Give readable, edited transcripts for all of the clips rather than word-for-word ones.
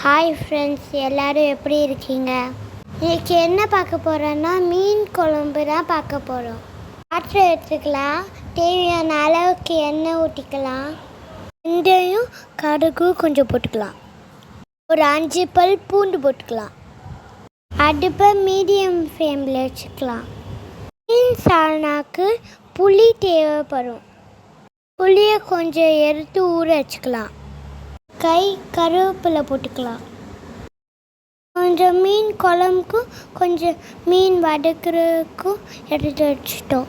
Hi friends, எல்லோரும் எப்படி இருக்கீங்க? இன்றைக்கி என்ன பார்க்க போகிறோன்னா மீன் குழம்பு தான் பார்க்க போகிறோம். பாத்திரம் எடுத்துக்கலாம், தேவையான அளவுக்கு எண்ணெய் ஊற்றிக்கலாம், வெந்தயம் கடுகு கொஞ்சம் போட்டுக்கலாம், ஒரு 5 பல் பூண்டு போட்டுக்கலாம். அடுப்பை மீடியம் ஃப்ளேமில் வச்சுக்கலாம். மீன் சால்னாக்கு புளி தேவைப்படும். புளியை கொஞ்சம் எடுத்து ஊற வச்சுக்கலாம். கருவேப்பிலை போட்டுக்கலாம். கொஞ்சம் மீன் குழம்புக்கும் கொஞ்சம் மீன் வதக்குறதுக்கும் எடுத்து வச்சுட்டோம்.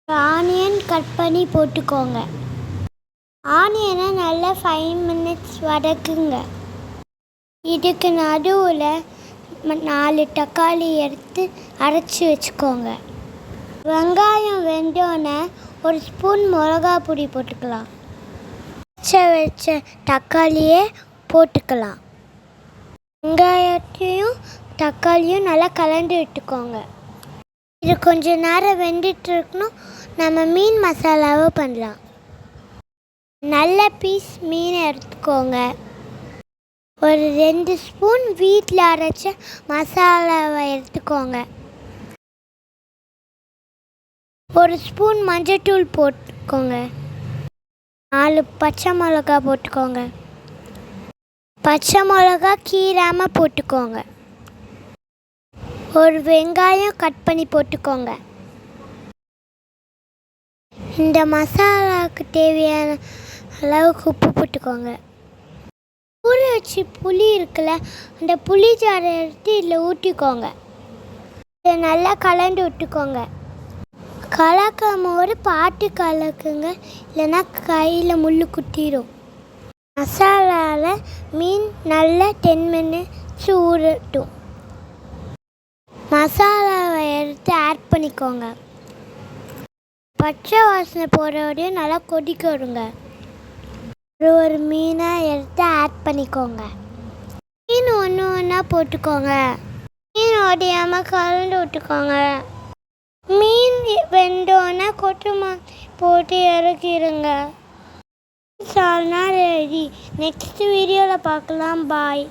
ஆனியன் கட் பண்ணி போட்டுக்கோங்க. ஆனியனை நல்லா 5 மினிட்ஸ் வதக்குங்க. இதுக்கு நடுவில் 4 தக்காளி எடுத்து அரைச்சி வச்சுக்கோங்க. வெங்காயம் வெந்தோடனே ஒரு ஸ்பூன் மிளகா பொடி போட்டுக்கலாம். வச்ச தக்காளியே போட்டுக்கலாம். வெங்காயத்தையும் தக்காளியும் நல்லா கலந்து விட்டுக்கோங்க. இது கொஞ்சம் நேரம் வெந்துட்டு இருக்கணும். நம்ம மீன் மசாலாவை பண்ணலாம். நல்ல பீஸ் மீனை எடுத்துக்கோங்க. ஒரு 2 ஸ்பூன் வீட்டில் அரைச்ச மசாலாவை எடுத்துக்கோங்க. ஒரு ஸ்பூன் மஞ்சள்தூள் போட்டுக்கோங்க. 4 பச்சை மிளகா போட்டுக்கோங்க. பச்சை மிளகா கீறாமல் போட்டுக்கோங்க. ஒரு வெங்காயம் கட் பண்ணி போட்டுக்கோங்க. இந்த மசாலாவுக்கு தேவையான அளவுக்கு உப்பு போட்டுக்கோங்க. ஊற வச்சு புளி இருக்குல்ல, அந்த புளி ஜாரை எடுத்து இதில் ஊற்றிக்கோங்க. இதை நல்லா கலந்து விட்டுக்கோங்க. கலக்கும் போது பார்த்து கலக்குங்க, இல்லைன்னா கையில் முள் குத்திடும். மசாலாவில் மீன் நல்லா 10 மினிட்ஸ் ஊறட்டும். மசாலாவை எடுத்து ஆட் பண்ணிக்கோங்க. பச்சை வாசனை போகிற வரையும் நல்லா கொதிக்க விடுங்க. ஒரு மீனாக எடுத்து ஆட் பண்ணிக்கோங்க. மீன் ஒன்று ஒன்றா போட்டுக்கோங்க. மீன் உடையாமல் கலந்து விட்டுக்கோங்க. மீன் வெந்தோன்னா கொத்தமல்லி போட்டு இறக்கிடுங்க. சால்னா ரெடி. நெக்ஸ்ட் வீடியோவில் பார்க்கலாம். பாய்.